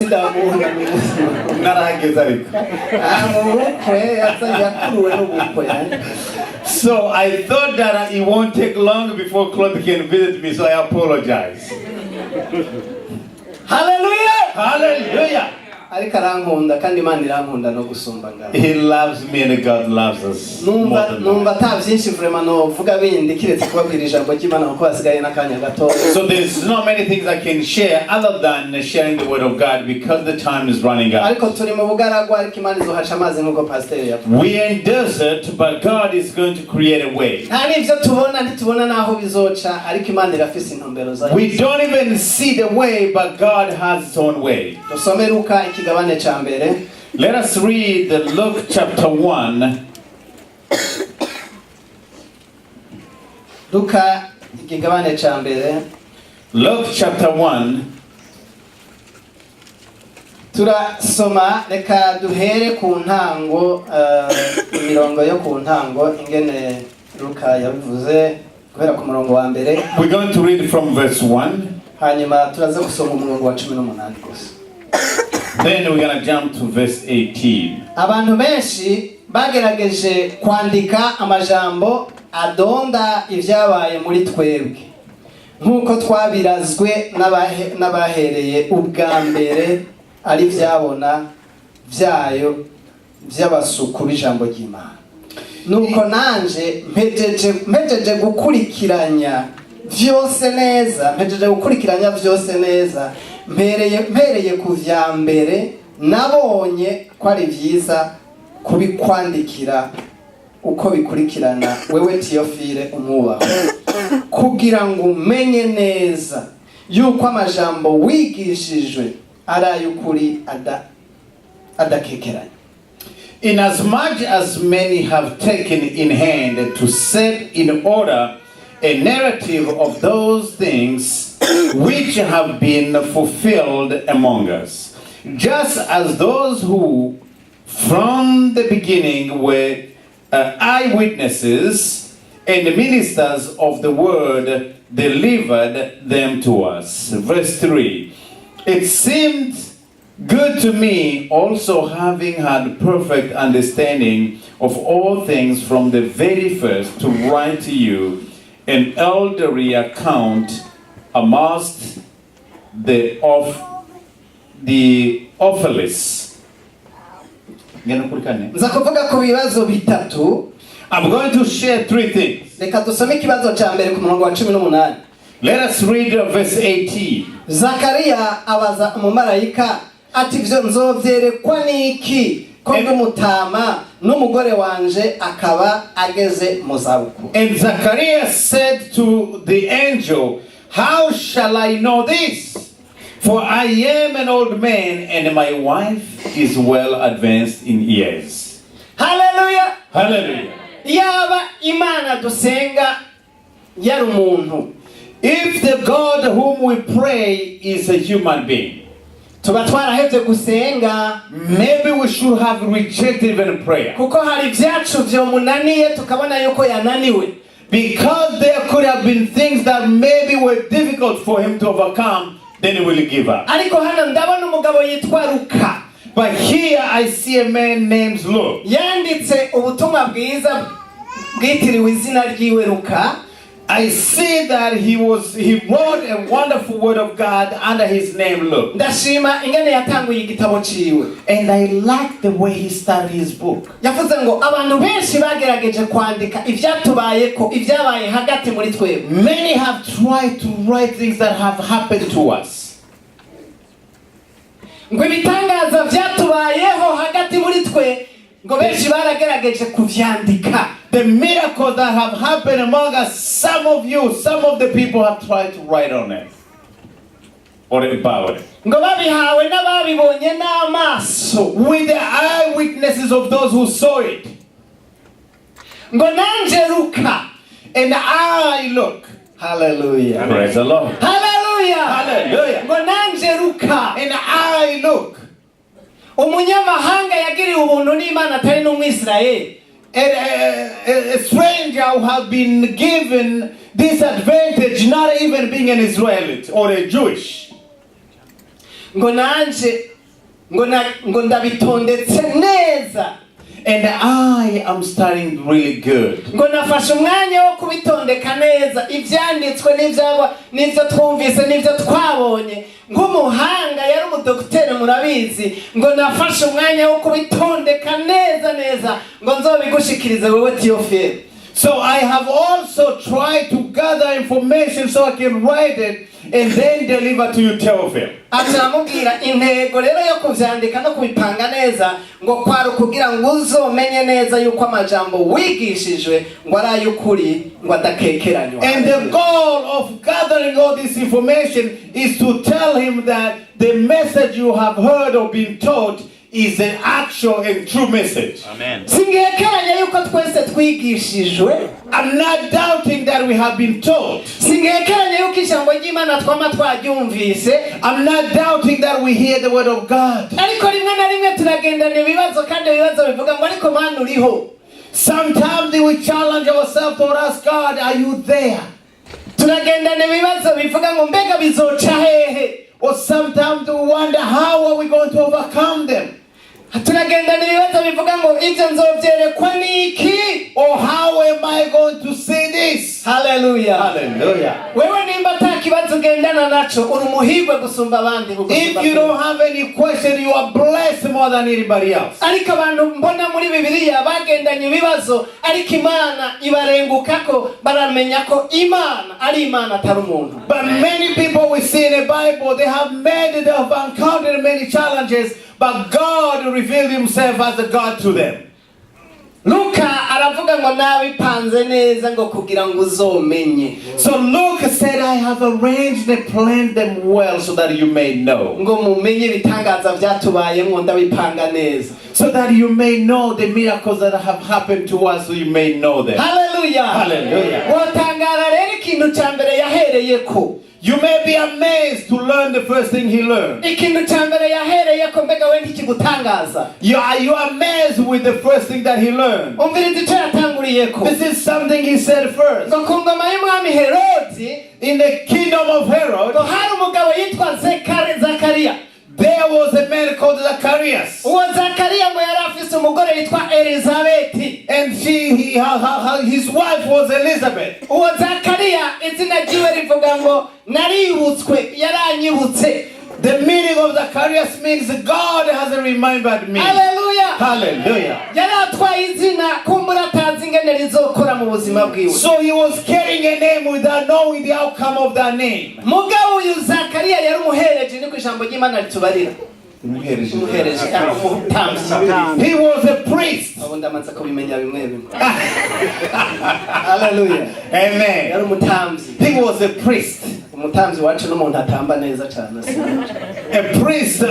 So I thought that it won't take long before Claude can visit me, so I apologize. Hallelujah! Hallelujah! He loves me and God loves us. So there's not many things I can share other than sharing the word of God because the time is running out. We are in desert, but God is going to create a way. We don't even see the way, but God has His own way. Let us read Luke chapter 1. Luke chapter 1. Turasoma reka duhere ku ntango imirongo yo ku ntango ingene Luka yabivuze guhera ku murongo wa mbere. We're going to read from verse 1. Hanyuma turaza gusoma umurongo wa 18 gusa. Then we're going to jump to verse 18. Abantu benshi bagerageje kwandika amajambo adonda ivyabaye muri twebwe nkuko twabirazwe n'abahereye ubwa mbere ari vyabona vyayo vy'abasuku b'ijambo ry'Imana. Nuko nanje mpejeje gukurikiranya vyose neza mpereye ku vya mbere nabonye ko ari vyiza kubikwandikira uko bikurikirana wewe Tiyofile umubaho kugira ngo umenye neza yuko amajambo wigishijwe ari ay'ukuri adakekeranya. Inasmuch as many have taken in hand to set in order a narrative of those things which have been fulfilled among us, just as those who from the beginning were eyewitnesses and ministers of the word delivered them to us. Verse 3. It seemed good to me also, having had perfect understanding of all things from the very first, to write to you an elderly account amongst the orpheless. I'm going to share three things. Let us read verse 18. Zakariya abaza umumarayika ati vyo nzovyerekwa niki ko ndumutama n'umugore wanje akaba ageze mu zabukuru. And Zacharias said to the angel, how shall I know this? For I am an old man and my wife is well advanced in years. Hallelujah! Hallelujah! Yaba Imana dusenga yari umuntu. If the God whom we pray is a human being, tuba twarahevye gusenga, maybe we should have rejected even prayer. Kuko hari vyacu vyomunaniye tukabona yuko yananiwe. Because there could have been things that maybe were difficult for him to overcome, then he will give up. Ariko hano ndabona umugabo yitwa Luka. But here I see a man named Luke. Yanditse ubutumwa bwiza bwitiriwe izina ryiwe Luka. I see that he wrote a wonderful word of God under his name Luke. Ndashima ingene yatanguye igitabo ciwe. And I like the way he started his book. Yavuze ngo abantu benshi bagerageje kwandika ivyatubayeko ivyabaye hagati muri twebwe. Many have tried to write things that have happened to us. Ngo ibitangaza vyatubayeho hagati muri twe ngo benshi baragerageje kuvyandika. The miracles that have happened among us, some of the people have tried to write on it or about it. Ngo babihawe n'ababibonye n'amaso, with the eyewitnesses of those who saw it. Ngo nanje Luka, and I look. Hallelujah. Praise the Lord. Hallelujah. Hallelujah. Ngo nanje Luka, and I look. Umunyamahanga yagiriwe ubuntu n'Imana atari n'Umwisirayeli. A stranger who have been given this advantage, not even being an Israelite or a Jewish. ngo nanje ngo ndabitondetse neza. And I am studying really good. Ngo nafashe umwanya wo kubitondeka neza ivyanditswe n'ivyo twumvise n'ivyo twabonye. Nk'umuhanga yari umudokiteri murabizi, ngo nafashe umwanya wo kubitondeka neza ngo nzobigushikirize wewe Theophile. So I have also tried to gather information so I can write it and then deliver to you, Theophile. Atamubwira intego rero yo kuvyandika no kubipanga neza ngo kwari kugira ngo uzomenye neza yuko amajambo wigishijwe ngo ari ay'ukuri ngo adakekeranywa. And the goal of gathering all this information is to tell him that the message you have heard or been taught is an actual and true message. Amen. Singekeranya yuko twese twigishijwe. I'm not doubting that we have been taught. Singekeranya yuko ijambo ry'Imana twama twaryumvise. I'm not doubting that we hear the word of God. Ariko rimwe na rimwe turagendana ibibazo kandi ibibazo bivuga ngo ariko Mana uriho. Sometimes we challenge ourselves to ask God, are you there? Turagendana ibibazo bivuga ngo mbega bizoca hehe. Or sometimes we wonder, how are we going to overcome them? Turagendana ibibazo bivuga ngo ibyo nzovyerekwa niki. Or how am I going to see this? Hallelujah. Hallelujah. Wewe nimba takibazo ugendana naco uri umuhigwe gusumba abandi. If you don't have any question, you are blessed more than anybody else. Ariko abantu mbona muri Bibiliya bagendanye ibibazo ariko Imana ibarengukako baramenya ko Imana ari Imana atari umuntu. But many people we see in the Bible, they have encountered many challenges, but God revealed himself as a God to them. Luka aravuga ngo nabipanze neza ngo kugira ngo uzomenye. So Luke said, I have arranged and planned them well so that you may know. Ngo mumenye bitangaza byatubaye ngo ndabipanga neza. So that you may know the miracles that have happened to us, so you may know them. Hallelujah. Hallelujah. Wotangara rero ikintu cyambere yahereyeko. You may be amazed to learn the first thing he learned. Ikintu cyambere yahereyeko mbega we ntikigutangaza. You are amazed with the first thing that he learned. Umviriza icyo yatanguriyeko. This is something he said first. Ngo ku ngoma y'umwami Herodi, in the kingdom of Herod, ngo hari umugabo yitwa Zakariya. There was a man called Zacharias. Uwo Zakariya ngo yari afise umugore yitwa Elizabeth. And his wife was Elizabeth. Uwo Zakariya izina ryiwe rivuga ngo naributswe, yaranyibutse. The meaning of Zacharias means God has remembered me. Hallelujah. Hallelujah. Yari atwaye izina kumbura atazi ingene rizokora mu buzima bwiwe. So he was carrying a name without knowing the outcome of that name. Mugabo uyu Zakariya yari umuhereje niko ijambo ry'Imana ritubarira. He was a priest. Hallelujah. Amen. He was a priest. A priest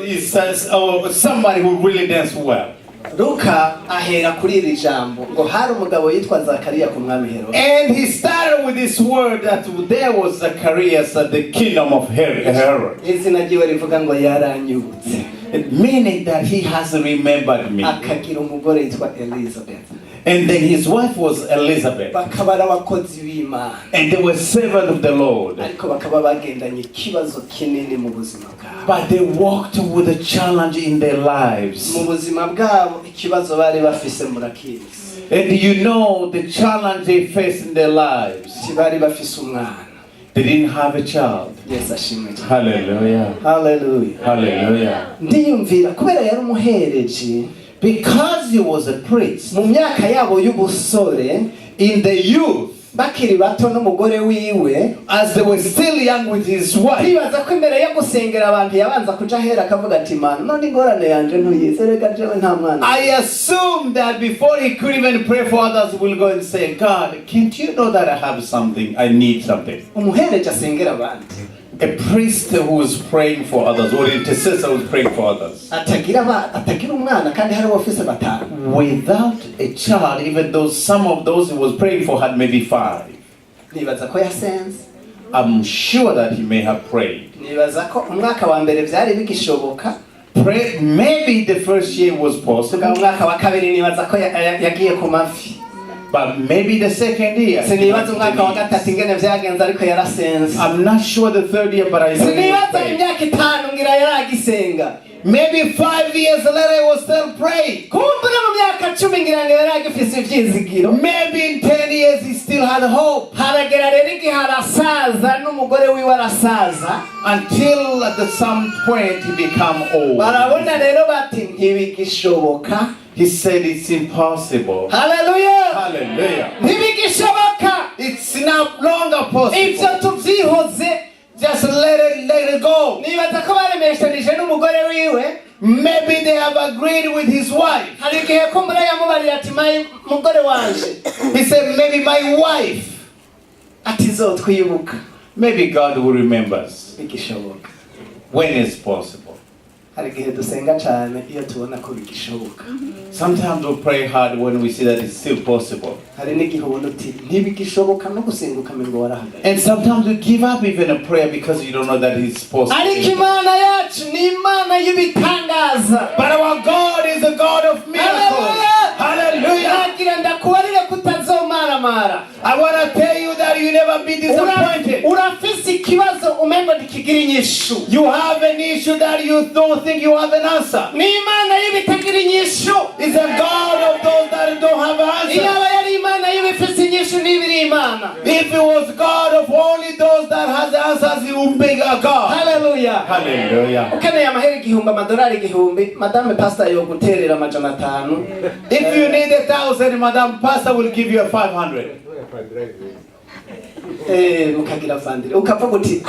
is somebody who really dances well. Luka ahera kuri iri jambo ngo hari umugabo yitwa Zakariya ku mwami Herod. And he started with this word that there was Zacharias at the kingdom of Herod. Izina ryiwe rivuga ngo yaranyibutse. Meaning that he has remembered me. Akagira umugore yitwa Elizabeth. And then his wife was Elizabeth. Bakaba abakozi b'Imana. And they were servants of the Lord. Ariko bakaba bagendanye ikibazo kinini mu buzima bwabo. But they walked with a challenge in their lives. Mu buzima bwabo ikibazo bari bafise murakizi. And you know the challenge they faced in their lives. Bari bafise umwana. They didn't have a child. Yes, ashimwe. Hallelujah. Hallelujah. Hallelujah. Ndiyumvira kubera yari umuhereje. Because he was a priest. Mu myaka yabo y'ubusore, in the youth, bakiri bato n'umugore wiwe, as they were still young with his wife, bibaza ko imbere yo gusengera abantu yabanza kuja hera akavuga ati Mana none ingorane yanje ntuyizereka jewe nta mwana. I assume that before he could even pray for others, will go and say, God, can't you know that I have something, I need something? Umuhereje asengera abandi. A priest who is praying for others, or an intercessor who is praying for others. Without a child, even though some of those he was praying for had maybe 5. I'm sure that he may have prayed. Maybe the first year was possible. But maybe the second year. sinibaza umwaka wa gatatu ingene vyagenze ariko yarasenze. I'm not sure the third year, but I know he sinibaza prayed. imyaka 5 ngira yaragisenga. Maybe 5 years later he was still praying. kumbura mu myaka 10 ngira ngo yaragifise ivyizigiro. Maybe in 10 years he still had hope. haragera rero igihe arasaza n'umugore wiwe arasaza. Until at some point he become old. barabona rero bati ntibigishoboka. He said it's impossible. Hallelujah. Hallelujah. ntibigishoboka. It's no longer ivyo possible. tuvyihoze. Just let it go. nibaza ko baremeshanije n'umugore wiwe. Maybe they have agreed with his wife. hari igihe kumbura yamubarira ati mugore wanje. He said maybe my wife. ati zotwibuka. Maybe God will remember us bigishoboka. when it's possible. hari igihe dusenga cyane iyo tubona ko bigishoboka. Sometimes we pray hard when we see that it's still possible. hari n'igihe ubona uti ntibigishoboka no gusenga ukamirwa warahagaye. And sometimes we give up even a prayer because you don't know that it's possible. ariko imana yacu ni imana y'ibitangaza. But our God is a God of miracles. Hallelujah. nagira ndakubarire kutazomaramara. I want to tell you that you never be disappointed. urafise ikibazo umengo ntikigira inyishu. You have an issue that you don't think you have an answer. ni imana y'ibitagira inyishu. It's a God of those that don't have an answer. iyaba yari imana y'ibifise inyishu n'ibiri imana. If it was God of only those that has answers, He would be a God. Hallelujah. Hallelujah. ukeneye amahera igihumbi amadolari igihumbi madame pastor yo guterera amajana 5. If you need 1,000, Madam Pastor will give you a 500. mukagira vandire ukavuga uti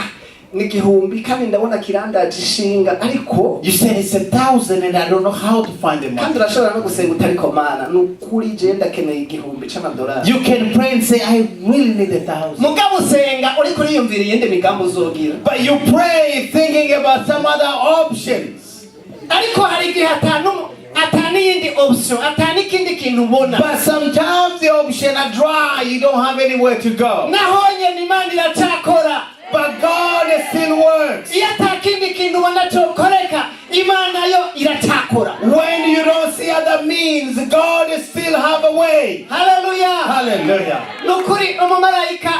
ni igihumbi kandi ndabona kirandaje ishinga ariko You said it's 1,000 and I don't know how to find the money. kandi urashobora no gusenga utariko mana nukuri je ndakeneye igihumbi c'amadolari. You can pray and say, I really need 1,000. mugabo usenga uri kuri yumvira iyindi migambo uzogira. But you pray thinking about some other options. ariko hari igihe atani yindi option atani kindi kintu ubona. But sometimes the option are dry. You don't have anywhere to go. nahonye ni imana iracakora. But God still works. iyo atakindi kintu ubona cokoreka imana yo iracakora. When you don't see other means, God still have a way. Hallelujah. Hallelujah. nukuri umumarayika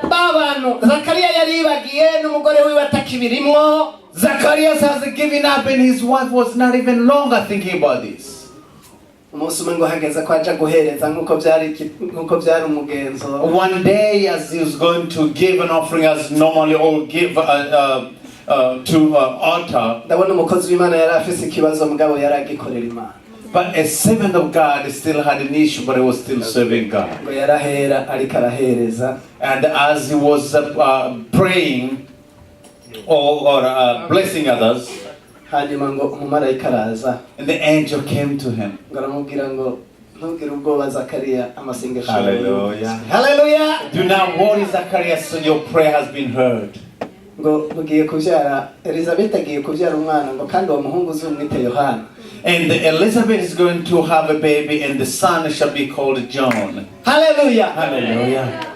b'abantu Zakariya yaribagiye n'umugore wiwe atakibirimwo. Zacharias has given up and his wife was not even longer thinking about this. umunsi umwe ngo hageze ko aja guhereza nk'uko byari umugenzo. One day as he was going to give an offering as normally or give to altar, ndabona umukozi w'imana yari afise ikibazo mugabo yari agikorera imana. but a servant of God still had an issue, but he was still serving God. ngo yarahera ariko arahereza. And as he was praying or blessing others, hanyuma ngo umumarayika araza and the angel came to him. ngo aramubwira ngo ntugire ubwoba Zakariya amasengesho. Hallelujah. Hallelujah. Do not worry, Zacharias, so your prayer has been heard. ngo ugiye kubyara Elizabeth agiye kubyara umwana ngo kandi uwo muhungu uzumwite Yohana. And Elizabeth is going to have a baby, and the son shall be called John. Hallelujah. Hallelujah.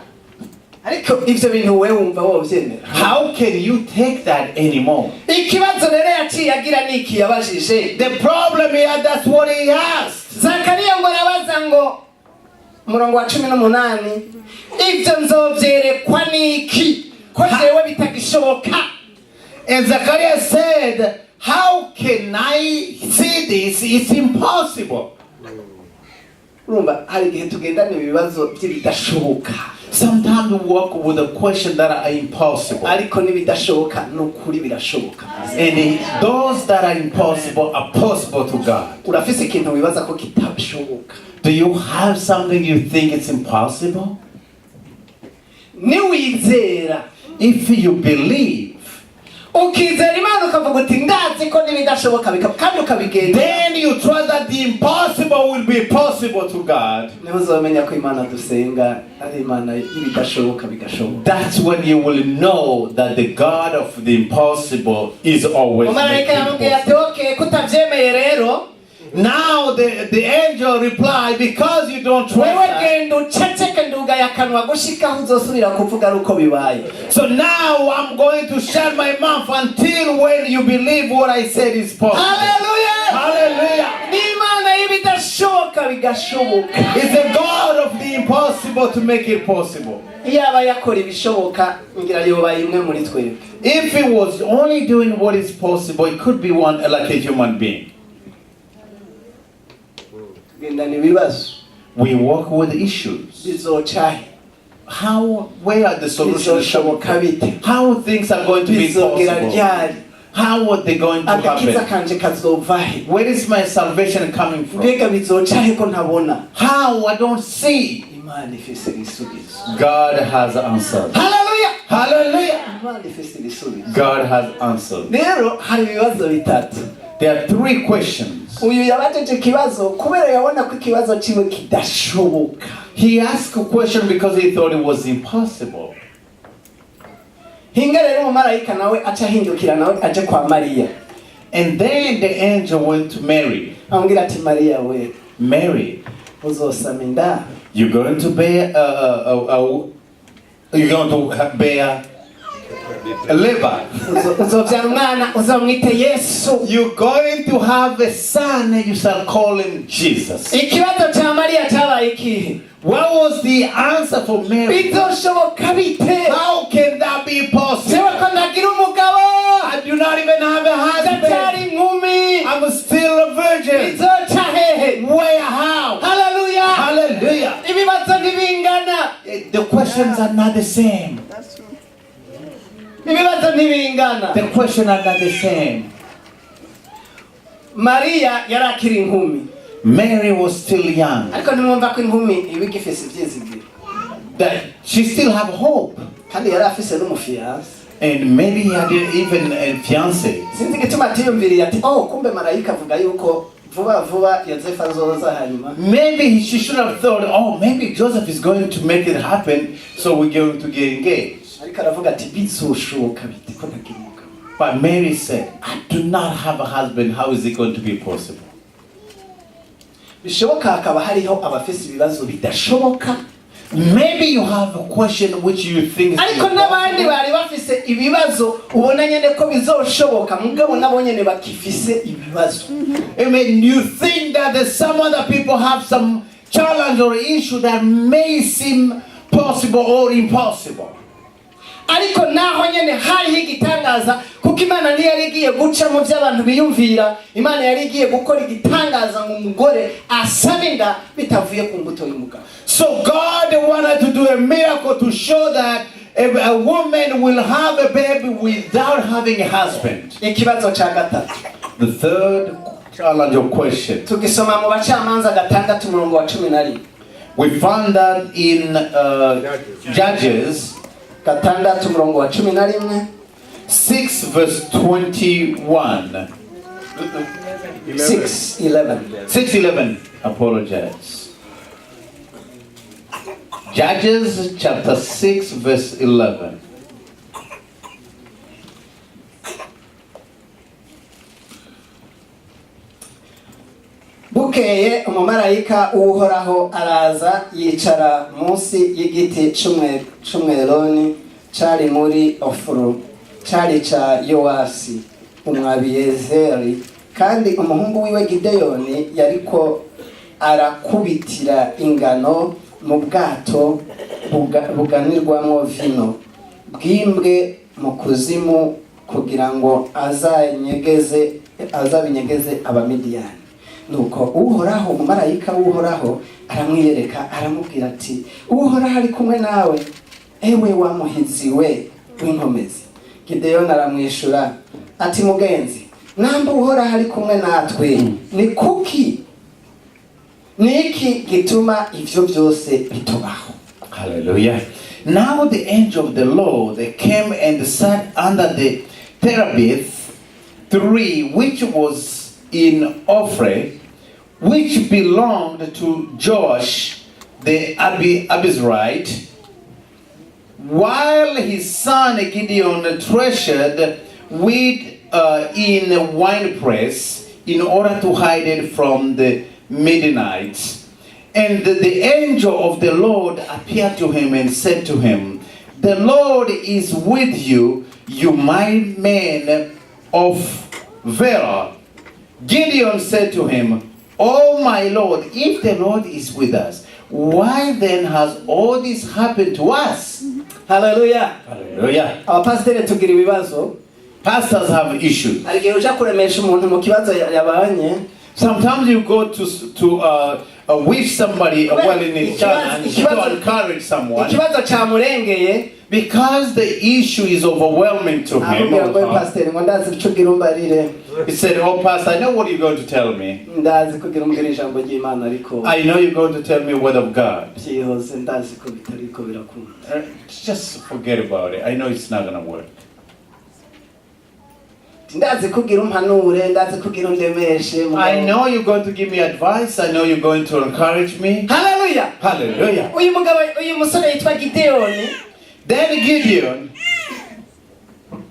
ariko ivyo bintu wewe wumva wovyemera. How can you take that anymore? ikibazo rero yaciye agira niki yabajije. The problem here, that's what he asked. Zakariya ngo arabaza ngo umurongo wa 18 ivyo nzovyerekwa niki ko jewe bitagishoboka. And Zacharias said, how can I see this? It's impossible. urumva hari igihe tugendana ibibazo by'ibidashoboka. Sometimes we walk with a question that are impossible. ariko n'ibidashoboka n'ukuri birashoboka. And those that are impossible are possible to God. urafise ikintu wibaza ko kitabishoboka. Do you have something you think it's impossible? niwizera If you believe, ukizera imana ukavuga uti ndazi ko n'ibidashoboka kandi ukabigenda, then you trust that the impossible will be possible to God. niho uzomenya ko imana dusenga ari imana y'ibidashoboka bigashoboka. That's when you will know that the God of the impossible is always umumarayika making yamubwiye ati possible. okay kutavyemeye rero Now the angel replied, because you don't trust wewe that, genda uceceke ndugaye akanwa gushikaho uzosubira kuvuga ari uko bibaye. so now I'm going to shut my mouth until when you believe what I said is possible. Hallelujah. Hallelujah. ni imana y'ibidashoboka bigashoboka. It's the God of the impossible to make it possible. iyaba yakora ibishoboka ngira yoba imwe muri twebwe. If he was only doing what is possible, it could be one like a human being. tugendana ibibazo We work with issues. bizocahe Where are the solutions? bizoshoboka bite How things are going to be bizogera possible? ryari How are they going to agakiza happen? kanje kazovahe Where is my salvation coming from? mbega bizocahe ko ntabona. How? I don't see. Imana ifise ibisubizo. God has answered. Haleluya. Hallelujah. Imana ifise ibisubizo. God has answered. rero hari ibibazo bitatu. There are 3 questions. uyu yabajeje ikibazo kubera yabona ko ikibazo ciwe kidashoboka. He asked a question because he thought it was impossible. hinga rero umumarayika nawe aca ahindukira nawe aje kwa Mariya. And then the angel went to Mary. amubwira ati Mariya we Mary, uzosama inda you're going to bear a labor. uzovyara umwana uzamwite Yesu. You're going to have a son and you shall call him Jesus. ikibazo ca Mariya cabaye ikihe? What was the answer for Mary? bizoshoboka bite? How can that be possible? jewe ko ndagira umugabo I do not even have a husband. ndacyari inkumi I'm still a virgin. bizoca hehe? Where? How? haleluya. Hallelujah. ibibazo ntibingana. The questions are not the same. ibibazo ntibingana. The questions are not the same. Mariya yari akiri inkumi Mary was still young. ariko nimwumva ko inkumi iba igifise ivyizigiro That she still have hope. kandi yari afise n'umufiyanse. And maybe he had even a fiance. sinzi igituma atiyumviriye ati kumbe marayika avuga yuko vuba vuba Yozefu azoza hanyuma. Maybe she should have thought, maybe Joseph is going to make it happen, so we're going to get engaged. ariko aravuga ati bizoshoboka bite ko ntagira umugabo. But Mary said, I do not have a husband. How is it going to be possible? bishoboka hakaba hariho abafise ibibazo bidashoboka. Maybe you have a question which you think is ariko n'abandi impossible. bari bafise ibibazo ubona nyene ko bizoshoboka mugabo nabo nyene bakifise ibibazo. I mean, you think that there's some other people have some challenge or issue that may seem possible or impossible. ariko naho nyene hariho igitangaza kuko Imana ntiyari igiye guca mu vy'abantu biyumvira. Imana yari igiye gukora igitangaza ngo umugore asame inda bitavuye ku mbuto y'umugabo. So God wanted to do a miracle to show that a woman will have a baby without having a husband. ikibazo ca gatatu The third challenge or question, tugisoma mu Bacamanza 6:11. we found that in Judges 6:11. 6 verse 21. 6:11. 6:11. Apologize. Judges chapter 6 verse 11. bukeye umumarayika w'uhoraho araza yicara munsi y'igiti c'umweroni cari muri Ofuru, cari ca Yowasi umwabiyezeri, kandi umuhungu wiwe Gideyoni yariko arakubitira ingano mu bwato buganirwamo vino bwimbwe mu kuzimu kugira ngo azabinyegeze Abamidiyani. nuko uhoraho umumarayika w'uhoraho aramwiyereka aramubwira ati uhoraho ari kumwe nawe ewe wa muhizi we w'inkomezi. Gideyoni aramwishura ati mugenzi namba uhoraho ari kumwe natwe ni kuki niki gituma ivyo byose bitubaho. Hallelujah. Now the angel of the Lord came and sat under the terebinth tree which was in Ophrah, which belonged to Joash the Abizrite, while his son Gideon treasured wheat in a winepress in order to hide it from the Midianites. And the angel of the Lord appeared to him and said to him, the Lord is with you, you mighty man of Valor. Gideon said to him, oh my Lord, if the Lord is with us, why then has all this happened to us? haleluya. Hallelujah. Abapasiteri tugira ibibazo. Pastors have issues. hari igihe uja kuremesha umuntu mu kibazo yabanye. Sometimes you go to wish somebody a well in his challenge to encourage someone ikibazo cyamurengeye because the issue is overwhelming to him. Pasiteri ngo ndazi icyo ugira umbarire. He said, "Oh, Pastor, I know what you're going to tell me. ndazi kugira umbwira ijambo ry'Imana ariko I know you're going to tell me a word of God. byihuse ndazi ko bitariko birakunda." Just forget about it. I know it's not going to work. ndazi kugira umpanure, ndazi kugira undemeshe. I know you're going to give me advice. I know you're going to encourage me. Hallelujah. Hallelujah. uyu musore yitwa Gideyoni. Then Gideon,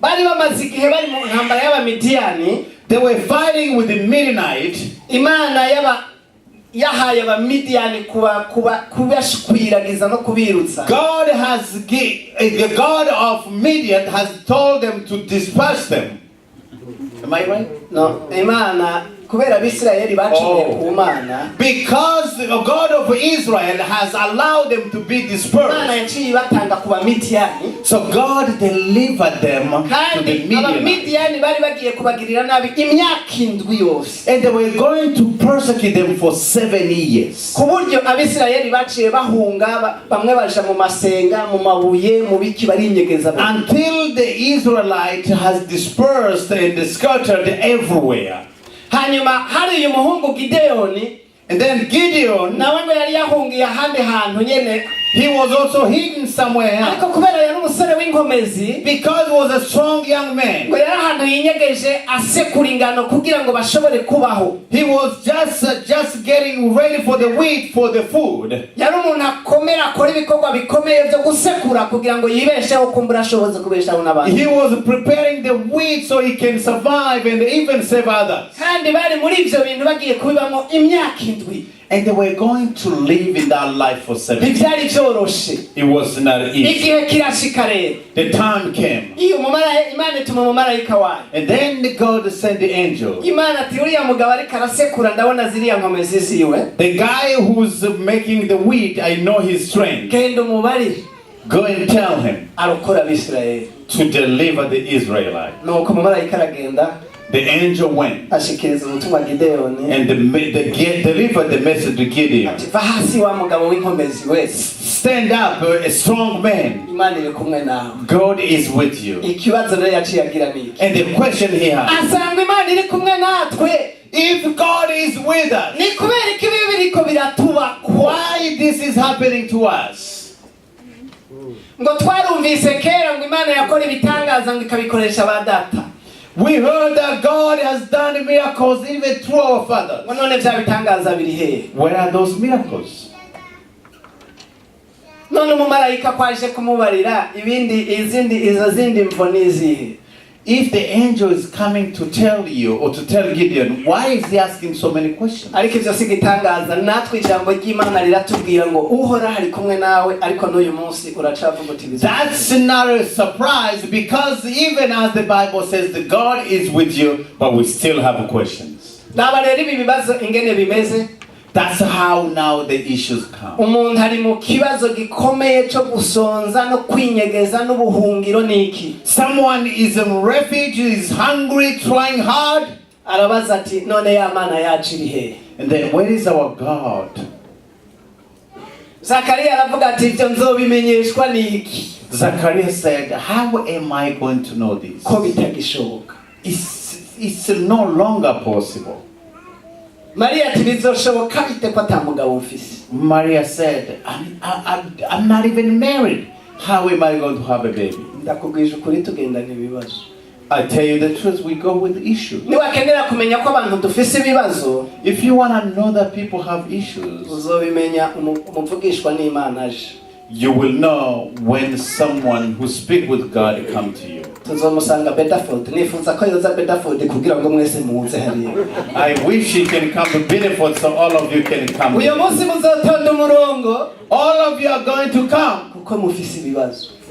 bari bamaze igihe bari mu ntambara y'Abamidiyani. they were fighting with the Midianite. Imana yahaye Abamidiyani kubashwiragiza no kubirutsa. The God of Midian has told them to disperse them. Am I right? No, Imana kubera Abisirayeli baciye ku Mana. Because the God of Israel has allowed them to be dispersed. Imana yaciye batanga ku Bamidiyani. So God delivered them to the Midianites. Abamidiyani bari bagiye kubagirira nabi imyaka 7 yose. And they were going to persecute them for 7 years. Ku buryo Abisirayeli baciye bahunga, bamwe baja mu masenga, mu mabuye, mu biki barinyegeza. Until the Israelite has dispersed and scattered everywhere. Hanyuma hari uyu muhungu Gideyoni. And then Gideon, nawe ngo yari yahungiye ahandi hantu nyene. He was also hidden somewhere else. Ariko kubera yari umusore w'inkomezi, because he was a strong young man, ngo yari ahantu yinyegeje asekura ingano kugira ngo bashobore kubaho. He was just getting ready for the wheat for the food. Yari umuntu akomera akora ibikorwa bikomeye byo gusekura kugira ngo yibesheho kumbura ashoboze kubeshaho n'abandi. He was preparing the wheat so he can survive and even save others. Kandi bari muri ivyo bintu bagiye kubibamo imyaka 7. And they were going to live in that life for 7 years. It was not easy. The time came. And then God sent the angel. The guy who's making the wheat, I know his strength. Go and tell him to deliver the Israelites. The angel went and delivered the message to Gideon. Stand up, a strong man. God is with you. And the question he has, if God is with us, why this is happening to us? We heard that God has done miracles even through our fathers. Where are those miracles? If the angel is coming to tell you or to tell Gideon, why is he asking so many questions? That's not a surprise, because even as the Bible says that God is with you, but we still have questions. That's how now the issues come. Someone is in refuge, is hungry, trying hard. And then where is our God? Zachariah said, how am I going to know this? It's no longer possible. Maria said, I'm not even married. How am I going to have a baby? I tell you the truth, we go with issues. If you want to know that people have issues, you will know when someone who speaks with God comes to you. I wish he can come to Bedford so all of you can come. All of you are going to come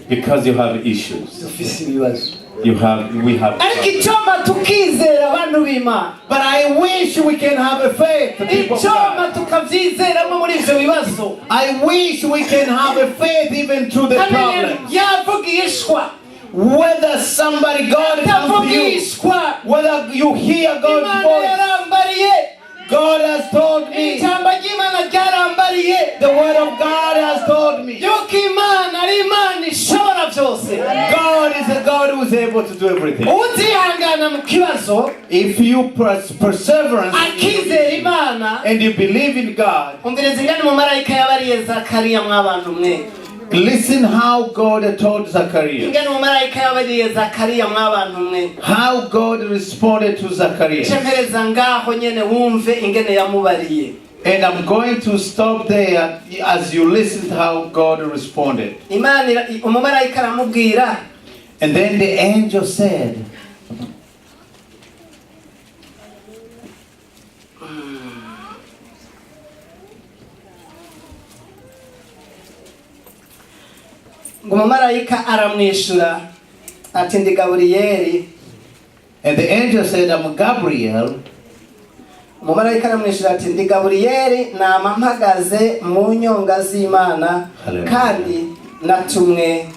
because you have issues. we have. ariko icyoma tukizera abantu b'Imana. But I wish we can have a faith, people of icyoma God. tukabyizeramo muri ibyo bibazo. I wish we can have a faith even through the problems. yavugishwa Whether somebody, God comes to you, atavugishwa whether you hear God's Imana voice, yarambariye. God has told me, ijambo ry'Imana ryarambariye the word of God has told me, yuko Imana ari Imana ishobora byose. God is a God who is able to do everything. uzihangana mu kibazo If you perseverance akizera Imana. and you believe in God, umviriza ingane mu marayika yabariye Zakariya mw'abantu mwe. listen how God told Zacharias, ingane mu marayika yabariye Zakariya mw'abantu mwe. how God responded to Zacharias. cempereza ngaho nyene wumve ingene yamubariye. And I'm going to stop there as you listen to how God responded. Imana umumarayika aramubwira. And then the angel said, ngo umumarayika aramwishura ati ndi Gaburiyeli. and the angel said, I'm Gabriel. umumarayika aramwishura ati ndi Gaburiyeli nama mpagaze mu nyonga z'Imana kandi natumwe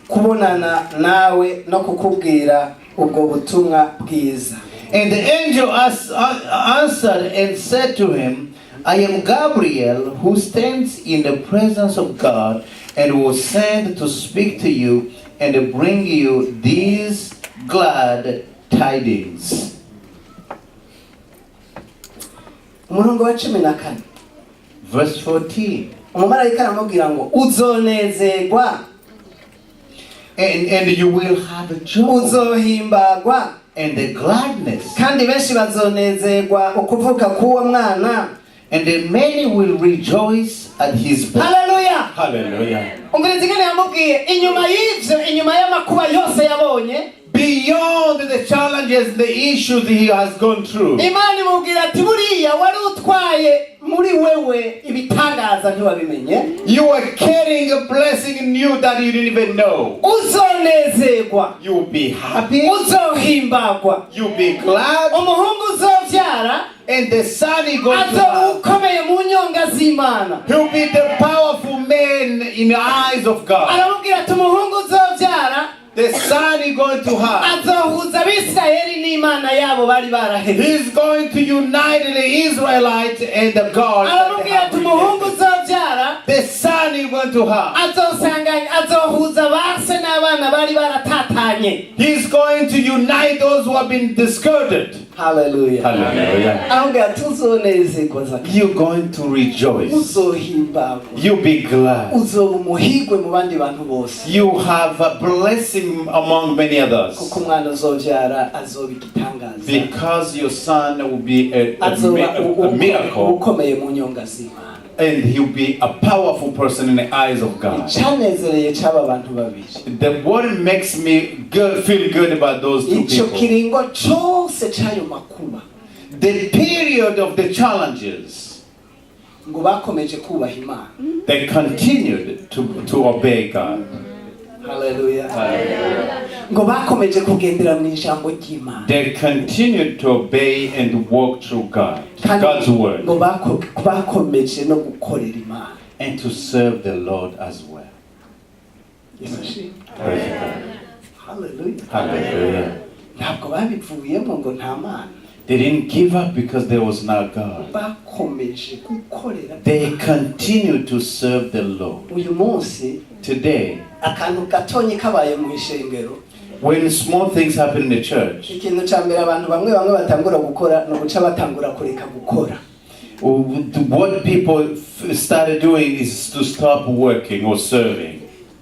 kubonana nawe no kukubwira ubwo butumwa bwiza. And the angel answered and said to him, I am Gabriel, who stands in the presence of God and was sent to speak to you and bring you these glad tidings. umurongo wa 14. Verse 14. umumarayika aramubwira ngo uzonezerwa And you will have a joy uzohimbagwa and the gladness. kandi benshi bazonezerwa ukuvuka k'uwo mwana. And the many will rejoice at his birth. Haleluya. Hallelujah. umviriza ingene yamubwiye inyuma y'ivyo, inyuma y'amakuba yose yabonye, Beyond the challenges, the issues he has gone through, Imana imubwira ati buriya wari utwaye muri wewe ibitangaza ntiwabimenye. you are carrying a blessing in you that you didn't even know. uzonezerwa, You will be happy, uzohimbagwa, you will be glad, umuhungu uzovyara and the son is going to azoba have. ukomeye mu nyonga z'Imana. He will be the powerful man in the eyes of God. aramubwira ati umuhungu uzovyara The son is going to have. azohuza Abisirayeli n'Imana yabo bari barahebye. He's going to unite the Israelites and the God. that they aramubwira have ati umuhungu rejected. uzovyara The son is going to have. azohuza base n'abana bari baratatanye. He's going to unite those who have been discarded. Hallelujah. Hallelujah. aramubwira ati uzonezerwa Zakariya, You're going to rejoice. uzohimbagwa, You'll be glad. uzoba umuhigwe mu bandi bantu bose, You have a blessing among many others. kuko umwana uzovyara azoba igitangaza, Because your son will be a azoba miracle. ukomeye mu nyonga z'Imana. And he'll be a powerful person in the eyes of God. icanezereye c'aba bantu babiri, The word makes me feel good about those two ico people. kiringo cose c'ayo makuba The period of the challenges, ngo bakomeje kubaha Imana. they continued to obey God. Haleluya. ngo bakomeje kugendera mu ijambo ry'Imana, They continued to obey and walk through God, God's word, ngo bakomeje no gukorera Imana. and to serve the Lord as well. Yesu ashimwe. Praise God. Haleluya. Hallelujah. ntabwo babivuyemo ngo nta Mana, They didn't give up because there was no God. bakomeje gukorera. They continued to serve the Lord. uyu munsi Today, akantu gatonyi kabaye mu ishengero, when small things happen in the church, ikintu ca mbere abantu bamwe batangura gukora no guca batangura kureka gukora. what people started doing is to stop working or serving.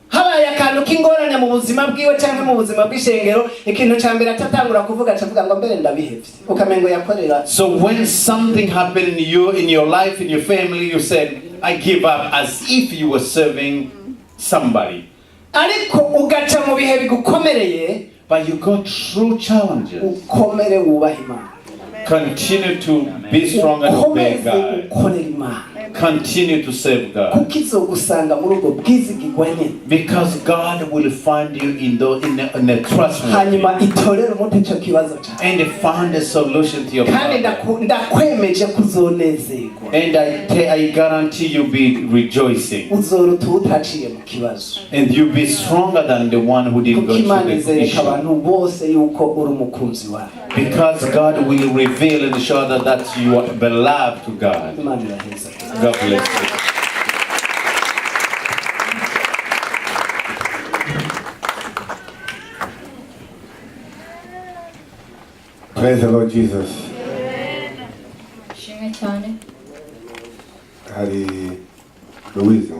habaye akantu k'ingorane mu buzima bwiwe cyangwa mu buzima bw'ishengero, ikintu ca mbere atatangura kuvuga acavuga ngo mbere ndabihevye, ukamengo yakorera. So when something happened in your life, in your family, you said, I give up, as if you were serving somebody. ariko ugaca mu bihe bigukomereye, But you go through challenges. ukomere wubaha Imana. Continue to be strong and obey God. ukorera Imana Continue to serve God. kuko izogusanga muri ubwo bwizigirwa nyine Because God will find you in a trustworthy hanyuma itorere umuti icyo kibazo cyawe and find a solution to your kandi problem. ndakwemeje kuzonezerwa And I guarantee you'll be rejoicing. uzoruta utaciye mu kibazo And you'll be stronger than the one who didn't kuko go Imana through the izereka issue. abantu bose yuko uri umukunzi wawe. Because God will reveal and show that you are beloved to God. Imana iraheza. God bless you. Praise the Lord Jesus. Shimwe cyane. Hari Louise,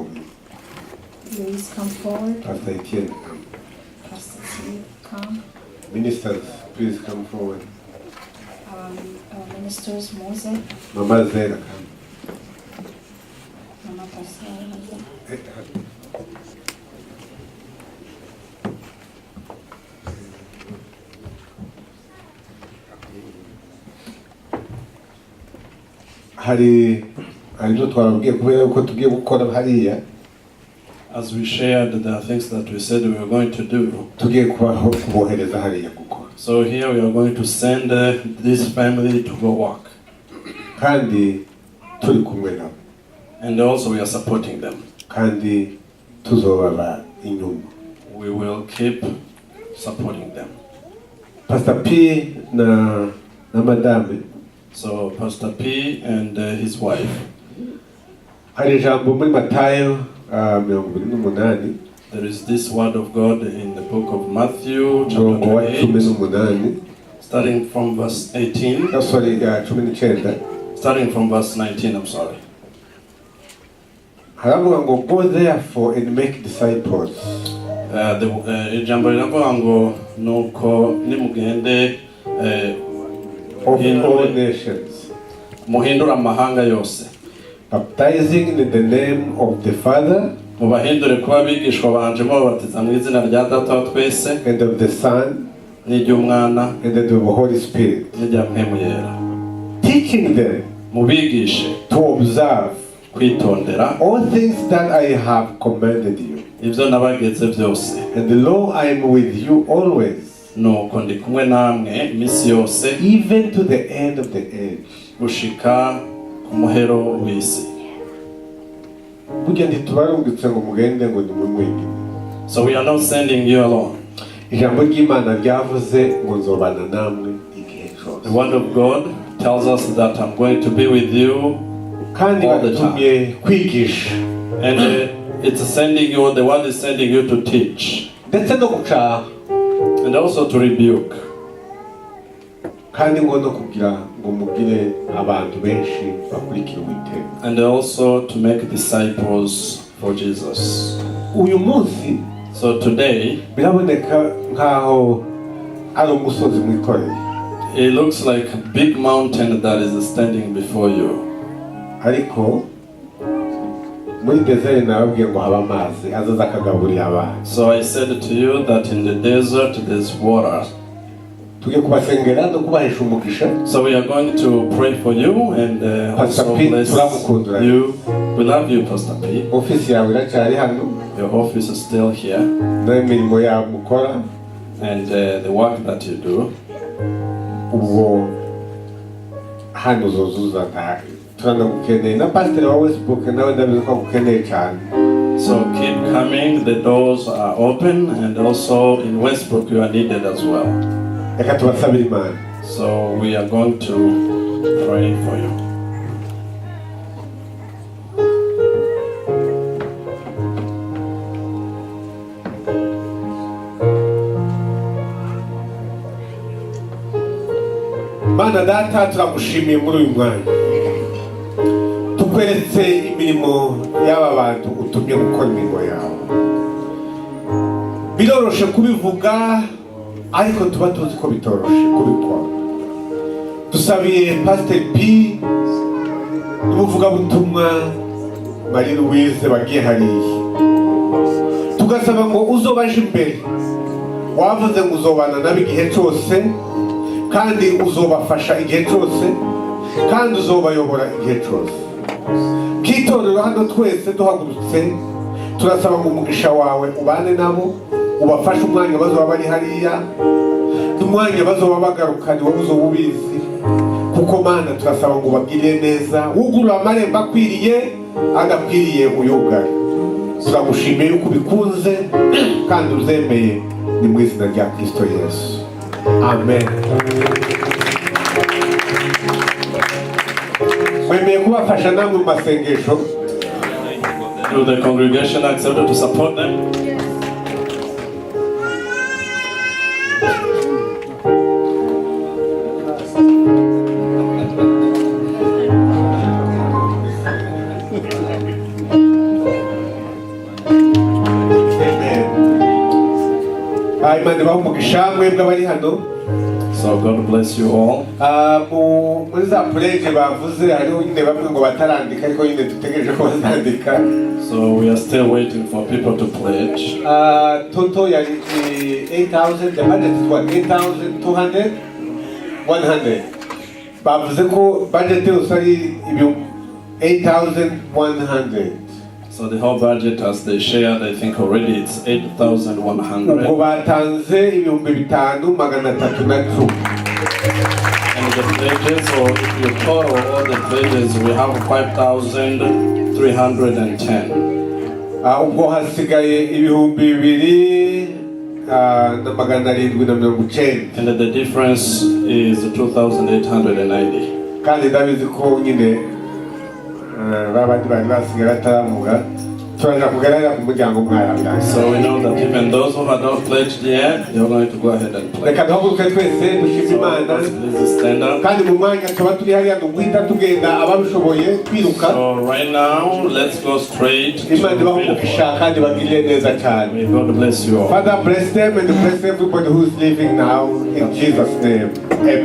Please come forward. Pastor Etienne. Pastor Steve, come. Ministers, please come forward. Our ministers, Mose, Mama Zera. Mama Pastor, Hari ibyo twababwiye kubera yuko tugiye gukora hariya As we shared, there are things that we said we were going to do. tugiye kubohereza hariya gukora So here we are going to send this family to go work. kandi turi kumwe nabo And also we are supporting them. kandi tuzobaba inyuma. We will keep supporting them. Pastor P na madame So Pastor P and his wife, hari ijambo muri Matayo 28 there is this word of God in the book of Matthew, umurongo wa chapter 28, 18 starting from verse 18, sorry 19 starting from verse 19, I'm sorry. haravuga ngo go therefore and make disciples Ijambo riravuga ngo nuko nimugende of all nations, muhindura amahanga yose, baptizing in the name of the Father mubahindure kuba abigishwa banje mubabatiza mu izina rya Data wa twese and of the Son n'iry'umwana and of the Holy Spirit, n'irya mpemu yera, teaching them mubigishe to observe kwitondera all things that I have commanded you. ibyo nabageze byose, And lo, I am with you always, nuko ndi kumwe namwe iminsi yose even to the end of the age. gushika ku muhero w'isi. Burya ntitubarungitse ngo mugende ngo nimwe mwenyine. So we are not sending you alone. Ijambo ry'Imana ryavuze ngo nzobana namwe igihe cyose. The word of God tells us that I'm going to be with you, Kandi all the batumye kwigisha and it's sending you, the word is sending you to teach ndetse no gucaha and also to rebuke, kandi ngo no kugira ngo mugire abantu benshi bakurikira Uwiteka. and also to make disciples for Jesus. Uyu munsi So today, biraboneka nkaho ari umusozi mwikoreye, it looks like a big mountain that is standing before you. ariko muri desert nababwiye ngo haba amazi azaza akagaburira abantu. So I said to you that in the desert there's water. Tugiye kubasengera no kubahesha umugisha. So we are going to pray for you and Pastor also P, bless turamukundira. you. We love you, Pastor P. Ofisi yawe iracyari hano Your office is still here, n'imirimo yawe mukora, and the work that you do. ubwo hano uzozuza nta turanagukeneye na pasiteri wa Westbrook nawe ndabizi ko agukeneye cyane. So keep coming. The doors are open, and also in Westbrook you are needed as well. Reka tubasabire Imana. So we are going to pray for you. Mana data turagushimiye muri uyu mwanya, tukweretse imirimo y'aba bantu utumye gukora imirimo yawe. Biroroshe kubivuga ariko tuba tuzi ko bitoroshe kubikora. Dusabiye Pastor P n'umuvugabutumwa Marie Louise bagiye hariya, tugasaba ngo uzobaje imbere, wavuze ngo uzobana nabo igihe cyose kandi uzobafasha igihe cyose kandi uzobayobora igihe cyose. Bw'itorero hano twese duhagurutse turasaba ngo umugisha wawe ubane nabo, ubafashe umwanya bazoba bari hariya n'umwanya bazoba bagarukanye wowe uzoba ubizi, kuko Mana turasaba ngo ubagirire neza, wugurura amarembo akwiriye agakwiriye uyugare. Turagushimiye yuko ubikunze kandi uzemeye, ni mu izina rya Kristo Yesu, amen. Mwemeye kubafasha namwe mu masengesho? Do the congregation accept to support them? Imana ibahe umugisha mwebwe abari hano. So God bless you all. Muri za pledge bavuze hariho nyine bamwe ngo batarandika, ariko nyine dutegereje ko bazandika. So we are still waiting for people to pledge. Total yari 8,000, the budget is what, 8,200? 100. Bavuze ko budget yose ari 8,100. So the whole budget, as they shared, I think already it's 8,100. Ubwo batanze 5,310. And the pledges, or if you total all the pledges, we have 5,310. Ubwo hasigaye 2,790. And the difference is 2,890. Kandi ndabizi ko nyine babandi bari basigaye bataramuga, turaja kugaragara ku muryango mwaranga. So we know that even those who have not pledged yet, they are going to go ahead and pledge. Reka duhaguruke twese dushime Imana, Please stand up. kandi mu mwanya tuba turi hariya duhita tugenda ababishoboye twiruka. So right now, let's go straight to Imana ibahe the umugisha kandi bagirire neza cyane. May God bless you all. Father, bless them and bless everybody who is living now in Jesus' name. Amen.